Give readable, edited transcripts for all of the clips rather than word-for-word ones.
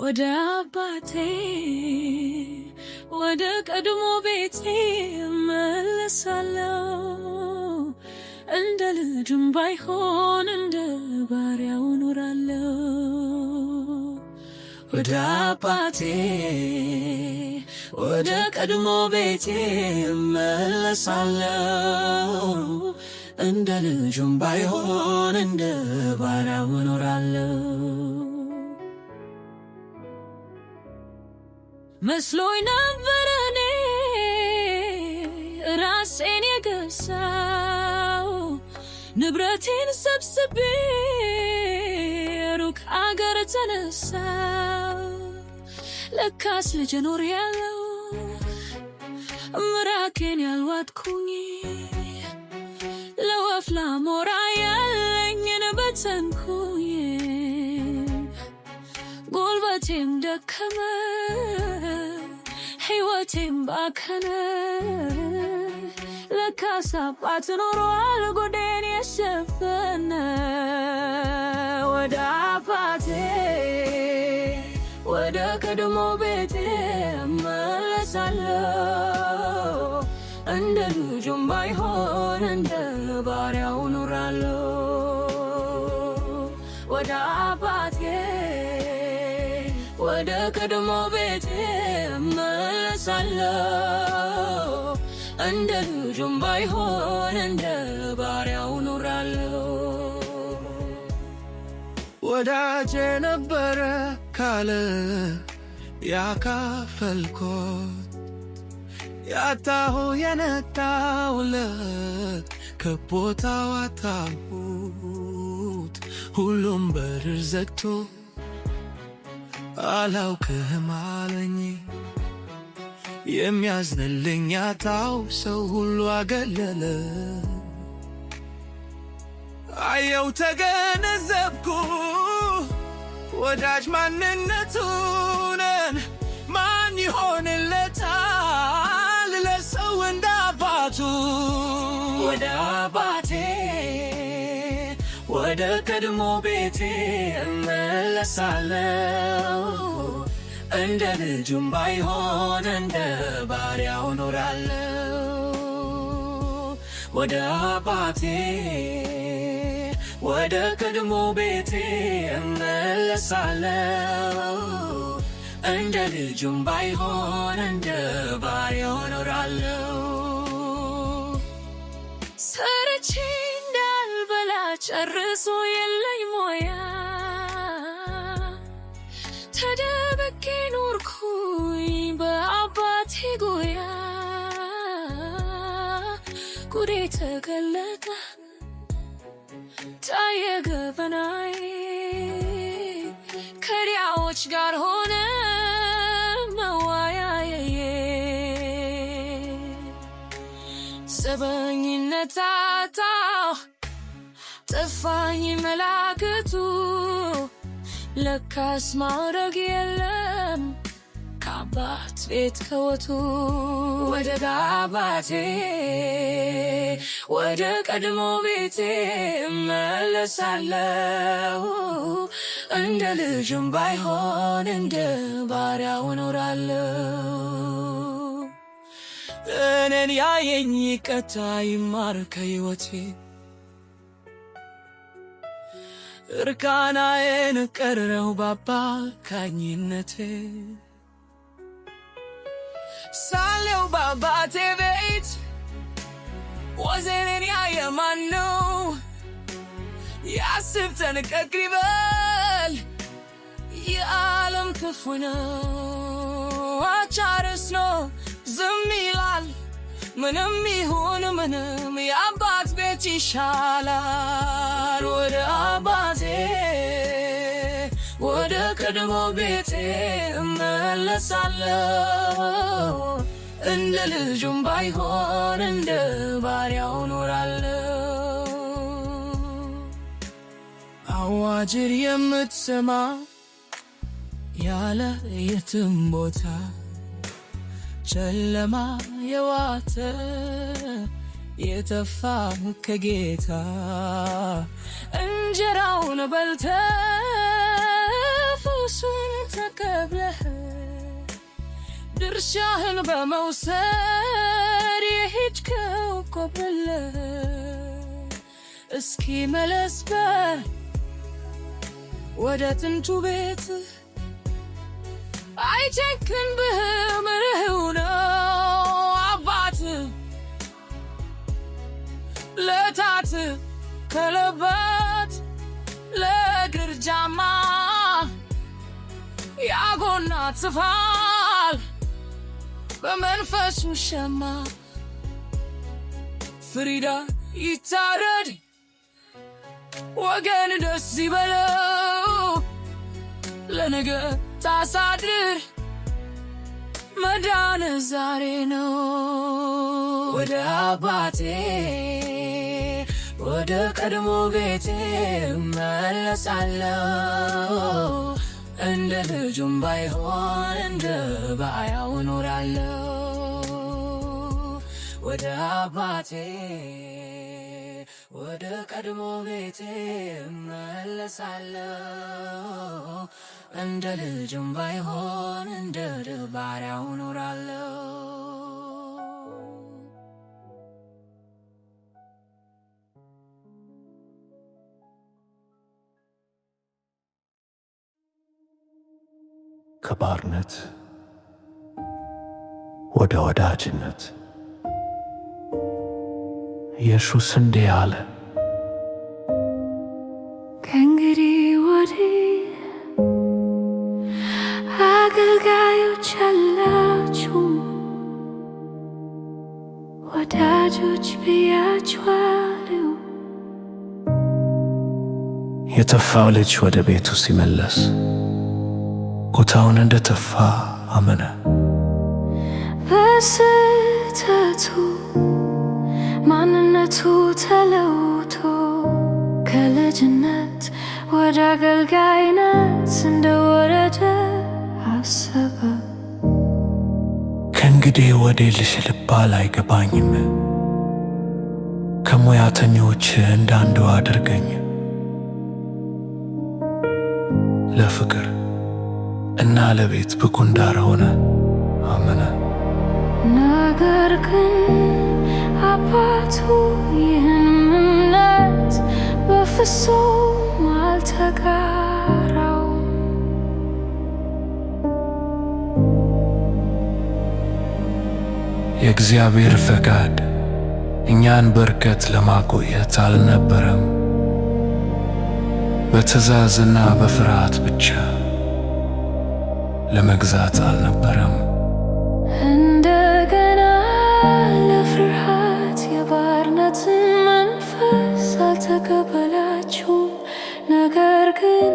ወደ አባቴ ወደ ቀድሞ ቤቴ እመለሳለሁ። እንደ ልጅም ባይሆን እንደ ባሪያው እኖራለሁ። ወደ አባቴ ወደ ቀድሞ ቤቴ እመለሳለሁ። እንደ ልጅም ባይሆን እንደ ባሪያው እኖራለሁ። መስሎኝ ነበር እኔ ራሴን የገዛው፣ ንብረቴን ሰብስቤ ሩቅ አገር ተነሳው። ለካስ ልጅ ኖሬያለሁ ምራቄን ያልዋጥኩኝ፣ ለወፍ ላሞራ ያለኝን በተንኩኝ። ጉልበቴም ደከመ ሕይወቴም ባከነ፣ ለካስ አባት ኖሯል ጎዴን የሸፈነ። ወደ አባቴ ወደ ቀድሞ ቤቴ እመለሳለሁ። እንደ ልጁም ባይሆን እንደ ባሪያው እኖራለሁ። ወደ አባቴ ወደ ቀድሞ ቤቴ እመለሳለሁ። እንደ ልጁም ባይሆን እንደ ባሪያው እኖራለሁ። ወዳጄ ነበረ ካለ ያካፈልኮት፣ ያጣሁ የነጣሁለት ከቦታው አጣሁት። ሁሉም በር ዘግቶ አላውቅህም አለኝ። የሚያዝንልኝ ያጣው ሰው ሁሉ አገለለ። አየው ተገነዘብኩ ወዳጅ ማንነቱን። ማን ይሆንለታል ለሰው እንደ አባቱ? ወደ አባቴ ወደ ቀድሞ ቤቴ እመለሳለሁ። እንደ ልጁም ባይሆን እንደ ባሪያው እኖራለሁ። ወደ አባቴ ወደ ቀድሞ ቤቴ እመለሳለሁ። እንደ ልጁም ባይሆን እንደ ባሪያው እኖራለሁ። ሰርቼ እንዳልበላ ጨርሶ የለኝ ሞያ፣ ተደብቄ ኖርኩኝ በአባቴ ጉያ። ጉዴ ተገለጠ ታየ ገበናዬ፣ ከዲያዎች ጋር ሆነ መዋያዬ። ዘበኝነት አጣሁ ጠፋኝ መላክቱ፣ ለካስ ማዕረግ የለም ከአባት ቤት ከወቱ። ወደ አባቴ ወደ ቀድሞ ቤቴ እመለሳለሁ። እንደ ልጅም ባይሆን እንደ ባሪያው እኖራለሁ። እኔን ያየኝ ይቀጣ ይማር ከሕይወቴ፣ እርካናዬን ቀረው ባባካኝነቴ። ሳለው በአባቴ ቤት ወዜኔን ያየ ማን ነው? ያስብ ጠንቀቅ ይበል የዓለም ክፉ ነው። አቻርስ ነው ዝም ይላል ምንም ይሁን ምንም፣ የአባት ቤት ይሻላል። ወደ አባቴ ወደ ቀድሞ ቤቴ እመለሳለሁ። እንደ ልጁም ባይሆን እንደ ባሪያው እኖራለሁ። አዋጅር የምትሰማ ያለ የትም ቦታ፣ ጨለማ የዋተ የተፋ ከጌታ፣ እንጀራውን በልተ ፈውሱን ተቀ ተቀብለህ ድርሻህን በመውሰድ የሄድከው ኮብለህ እስኪ መለስ በል ወደ ጥንቱ ቤት አይጨክንብህም ርኅው ነው አባት ለታት ከለባት ለእግር ጃማ ያጎናጽፋል በመንፈሱ ሸማ ፍሪዳ ይታረድ ወገን ደስ ይበለው ለነገ ታሳድር መዳን ዛሬ ነው ወደ አባቴ ወደ ቀድሞ ቤቴ እመለሳለሁ እንደ ልጁም ባይሆን እንደ ባሪያው እኖራለሁ ወደ አባቴ ወደ ቀድሞ ቤቴ እመለሳለሁ እንደ ልጁም ባይሆን እንደ ባሪያው እኖራለሁ ከባርነት ወደ ወዳጅነት ኢየሱስ እንዲህ አለ ከእንግዲህ ወዲህ አገልጋዮች አላችሁም ወዳጆች ብያችኋለሁ የተፋው ልጅ ወደ ቤቱ ሲመለስ ኩታውን እንደተፋ አመነ በስህተቱ ማንነቱ ተለውጦ ከልጅነት ወደ አገልጋይነት እንደወረደ አሰበ ከእንግዲህ ወዲህ ልባል አይገባኝም ከሙያተኞች እንዳንዱ አድርገኝ ለፍቅር እና ለቤት ብቁ እንዳልሆነ አመነ ነገር ግን አባቱ ይህን እምነት በፍጹም አልተጋራውም የእግዚአብሔር ፈቃድ እኛን በርከት ለማቆየት አልነበረም በትእዛዝና በፍርሃት ብቻ ለመግዛት አልነበረም እንደገና ለፍርሃት የባርነትን መንፈስ አልተቀበላችሁም ነገር ግን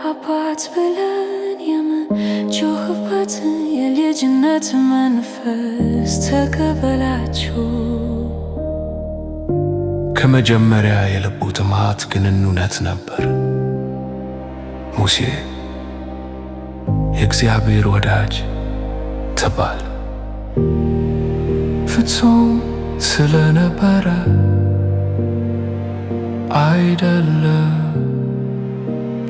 አባት ብለን የምንጮህበት የልጅነት መንፈስ ተቀበላችሁ ከመጀመሪያ የልቡ ጥማት ግንኙነት ነበር ሙሴ የእግዚአብሔር ወዳጅ ተባለ ፍጹም ስለነበረ አይደለም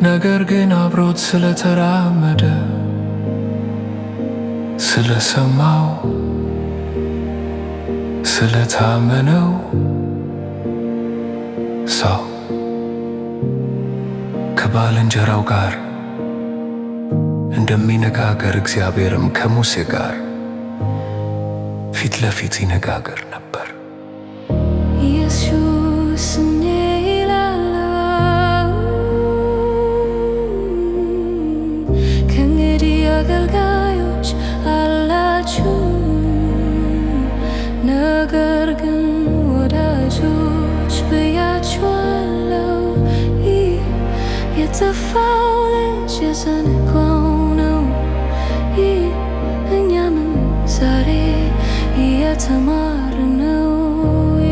ነገር ግን አብሮት ስለተራመደ ስለሰማው ስለታመነው ሰው ከባልንጀራው ጋር እንደሚነጋገር እግዚአብሔርም ከሙሴ ጋር ፊት ለፊት ይነጋገር ነበር ኢየሱስ እንዲህ ይላል ከእንግዲህ አገልጋዮች አላችሁ ነገር ግን ወዳጆች ብያችኋለሁ ይህ የተፋው ልጅ የዘነጋው ነው ይህ እኛም ዛሬ እየተማርነው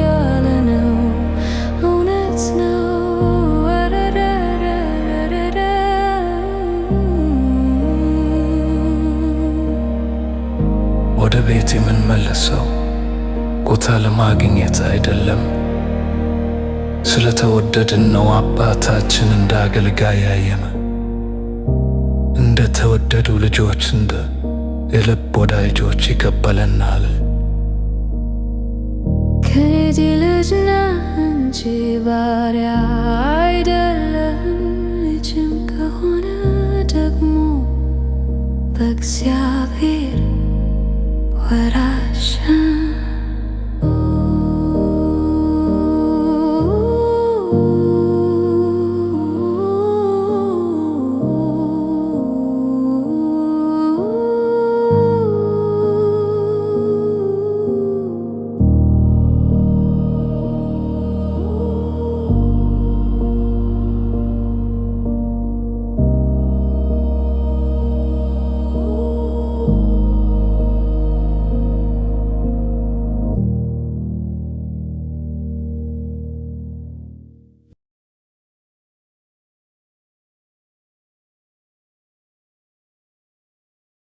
ያለነው እውነት ነው ወደ ቤት የምንመለሰው ቦታ ለማግኘት አይደለም ስለተወደድን ነው አባታችን እንደ አገልጋይ ያየን እንደ እንደ ተወደዱ ልጆች እንደ የልብ ወዳጆች ይቀበለናል። ከኔ ልጅ ነህ እንጂ ባሪያ አይደለህም። ልጅም ከሆነ ደግሞ በእግዚአብሔር ወራሽ